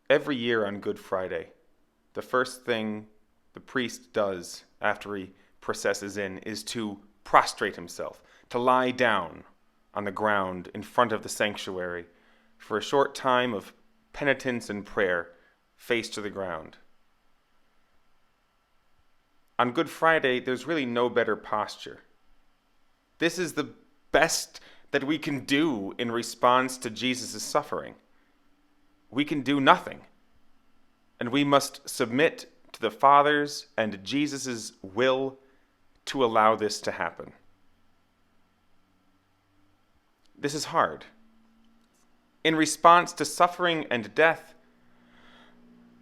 Every year on Good Friday, the first thing the priest does after he processes in is to prostrate himself, to lie down on the ground in front of the sanctuary for a short time of penitence and prayer, face to the ground. On Good Friday, there's really no better posture. This is the best that we can do in response to Jesus' suffering. We can do nothing, and we must submit to the Father's and Jesus' will to allow this to happen. This is hard. In response to suffering and death,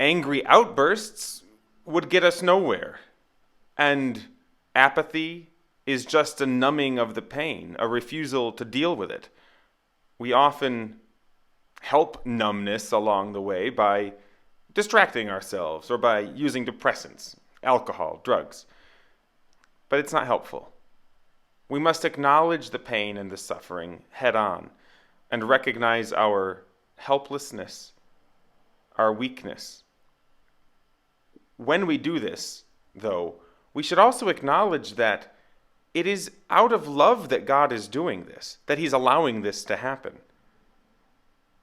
angry outbursts would get us nowhere, and apathy is just a numbing of the pain, a refusal to deal with it. We often help numbness along the way by distracting ourselves or by using depressants, alcohol, drugs. But it's not helpful. We must acknowledge the pain and the suffering head on and recognize our helplessness, our weakness. When we do this, though, we should also acknowledge that it is out of love that God is doing this, that He's allowing this to happen.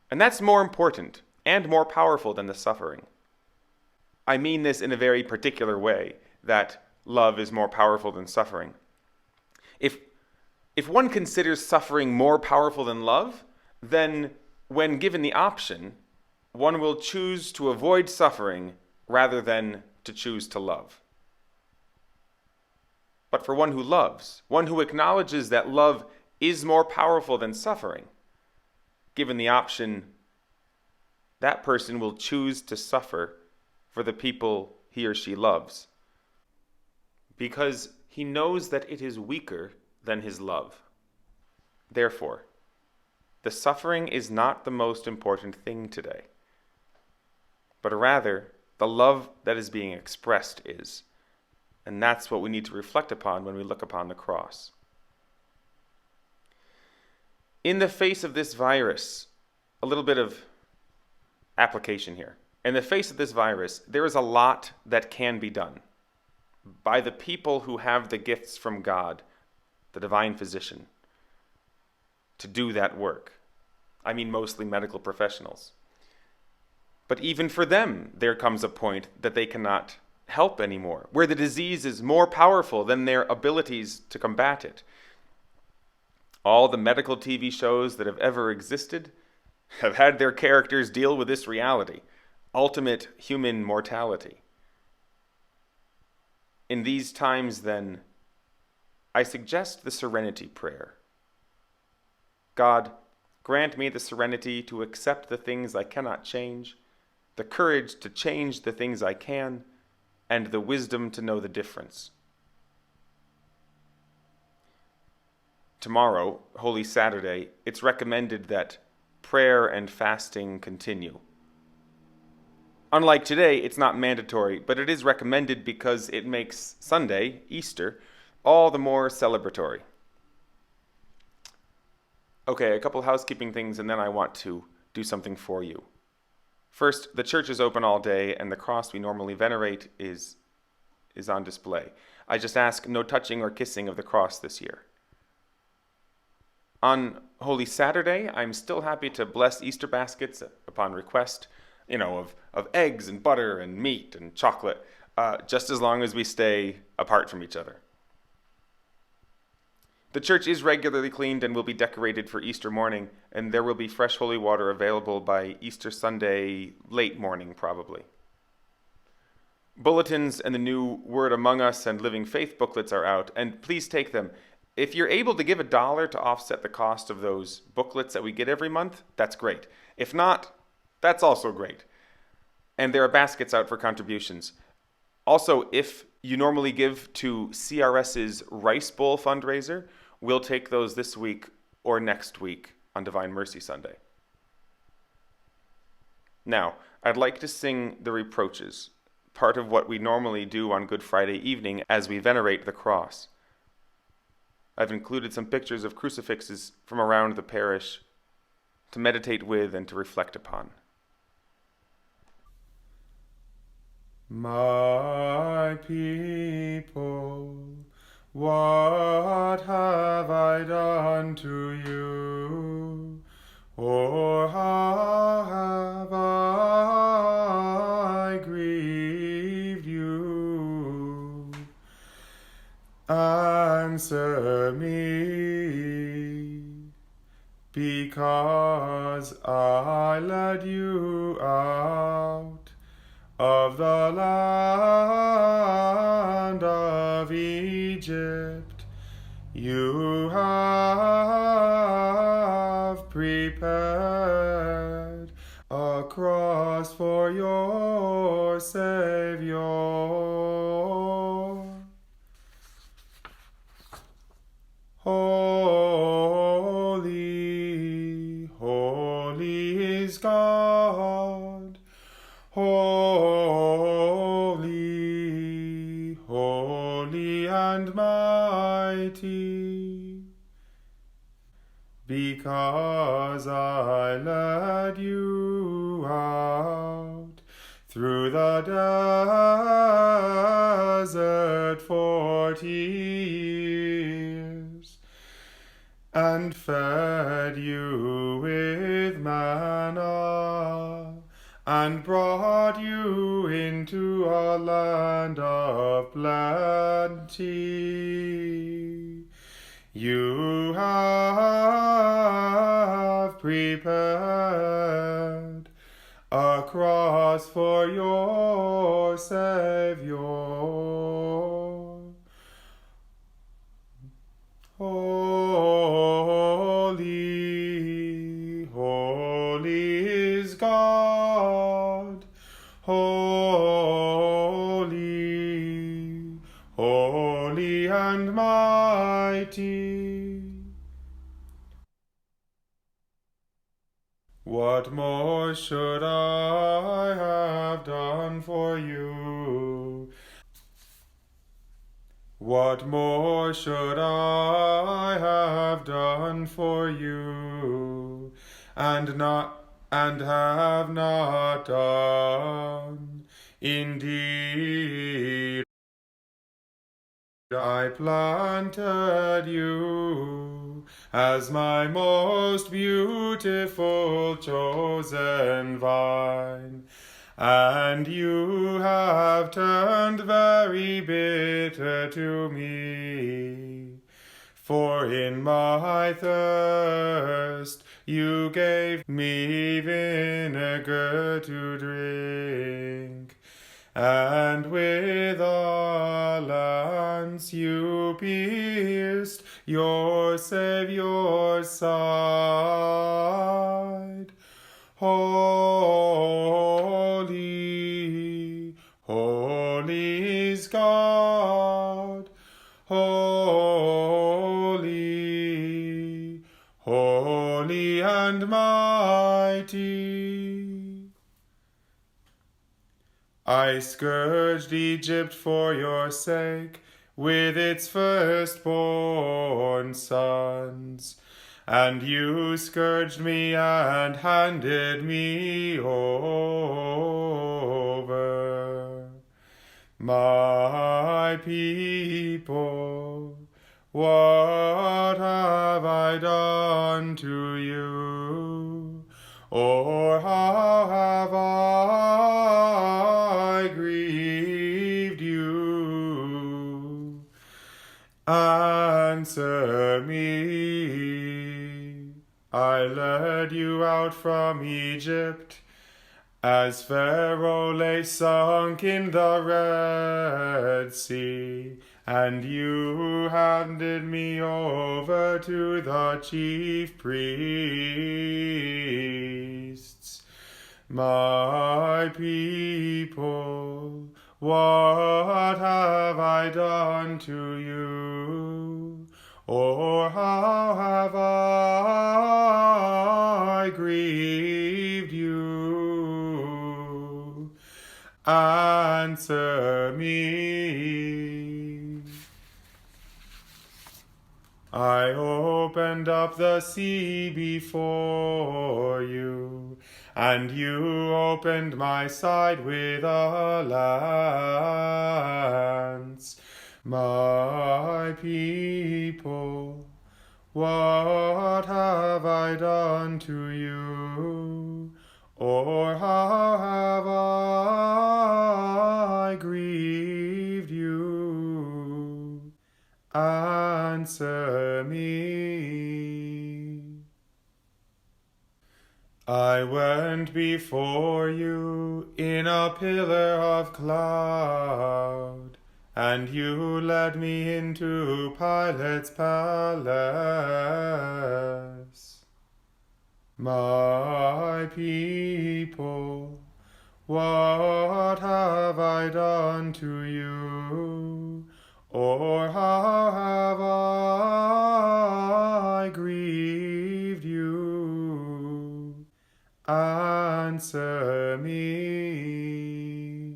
And that's more important and more powerful than the suffering. I mean this in a very particular way, that love is more powerful than suffering. If one considers suffering more powerful than love, then when given the option, one will choose to avoid suffering rather than to choose to love. But for one who loves, one who acknowledges that love is more powerful than suffering, given the option, that person will choose to suffer for the people he or she loves, because he knows that it is weaker than his love. Therefore, the suffering is not the most important thing today, but rather the love that is being expressed is. And that's what we need to reflect upon when we look upon the cross. In the face of this virus, a little bit of application here. In the face of this virus, there is a lot that can be done by the people who have the gifts from God, the divine physician, to do that work. I mean mostly medical professionals. But even for them, there comes a point that they cannot help anymore, where the disease is more powerful than their abilities to combat it. All the medical TV shows that have ever existed have had their characters deal with this reality, ultimate human mortality. In these times, then, I suggest the serenity prayer. God, grant me the serenity to accept the things I cannot change, the courage to change the things I can, and the wisdom to know the difference. Tomorrow, Holy Saturday, it's recommended that prayer and fasting continue. Unlike today, it's not mandatory, but it is recommended because it makes Sunday, Easter, all the more celebratory. Okay, a couple housekeeping things, and then I want to do something for you. First, the church is open all day, and the cross we normally venerate is on display. I just ask no touching or kissing of the cross this year. On Holy Saturday, I'm still happy to bless Easter baskets upon request, of eggs and butter and meat and chocolate, just as long as we stay apart from each other. The church is regularly cleaned and will be decorated for Easter morning, and there will be fresh holy water available by Easter Sunday late morning, probably. Bulletins and the new Word Among Us and Living Faith booklets are out, and please take them. If you're able to give $1 to offset the cost of those booklets that we get every month, that's great. If not, that's also great. And there are baskets out for contributions. Also, if you normally give to CRS's Rice Bowl fundraiser, we'll take those this week or next week on Divine Mercy Sunday. Now, I'd like to sing the reproaches, part of what we normally do on Good Friday evening as we venerate the cross. I've included some pictures of crucifixes from around the parish to meditate with and to reflect upon. My people, what have I done to you? Or how have I grieved you? Answer me, because I led you out of the land of Egypt. You have prepared a cross for your Savior. Holy, holy is God. Holy, holy and mighty. Because I led you out through the desert 40 years, and fed you with manna, and brought you into a land of plenty. You have prepared a cross for your Savior. Holy, holy is God. Holy, holy and mighty. What more should I have done for you? What more should I have done for you, and have not done? Indeed, I planted you as my most beautiful chosen vine, and you have turned very bitter to me. For in my thirst you gave me vinegar to drink, and with a lance you pierced your Saviour's side. Holy, holy is God. Holy, holy and mighty. I scourged Egypt for your sake with its firstborn sons, and you scourged me and handed me over. My people, what have I done to you? Or how have I grieved you? Answer me. I led you out from Egypt, as Pharaoh lay sunk in the Red Sea, and you handed me over to the chief priests. My people, what have I done to you? Or how have I grieved you? Answer me. I opened up the sea before you, and you opened my side with a lance. My people, what have I done to you? Or how have I grieved you? Answer me. I went before you in a pillar of cloud, and you led me into Pilate's palace. My people, what have I done to you? Or how have I grieved you? Answer me.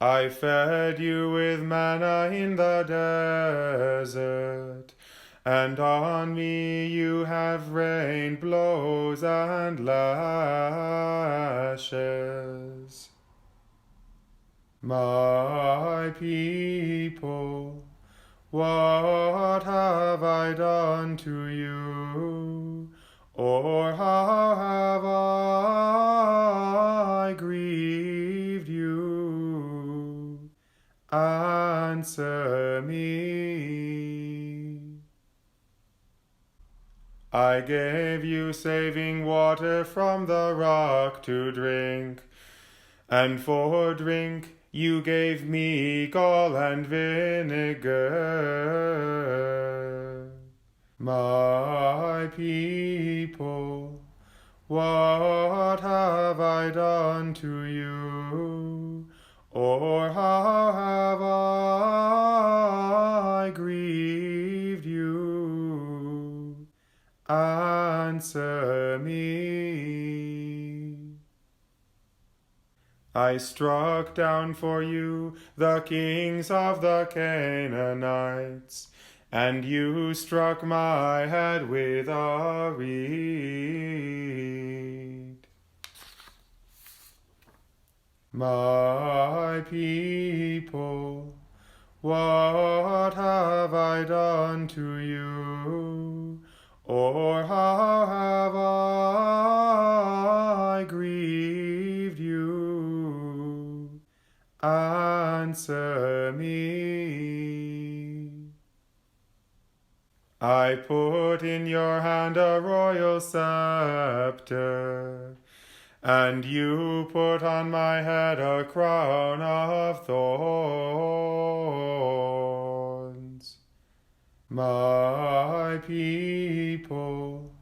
I fed you with manna in the desert, and on me you have rained blows and lashes. My people, what have I done to you? Or how have I grieved you? Answer me. I gave you saving water from the rock to drink, and for drink you gave me gall and vinegar. My people, what have I done to you? Or how have I grieved you? Answer me. I struck down for you the kings of the Canaanites, and you struck my head with a reed. My people, what have I done to you? Or how have I grieved you? Answer me. I put in your hand a royal scepter, and you put on my head a crown of thorns. My people,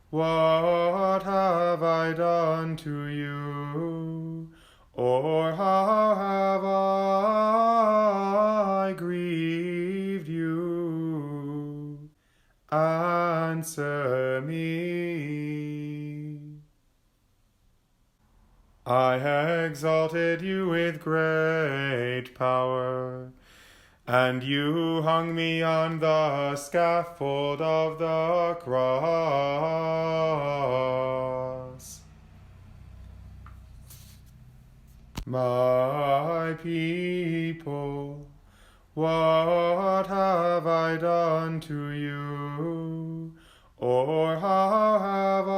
what have I done to you? Or how have I grieved you? Answer me. I exalted you with great power, and you hung me on the scaffold of the cross. My people, what have I done to you? Or how have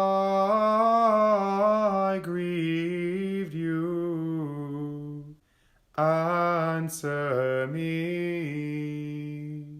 I grieved you? Answer me.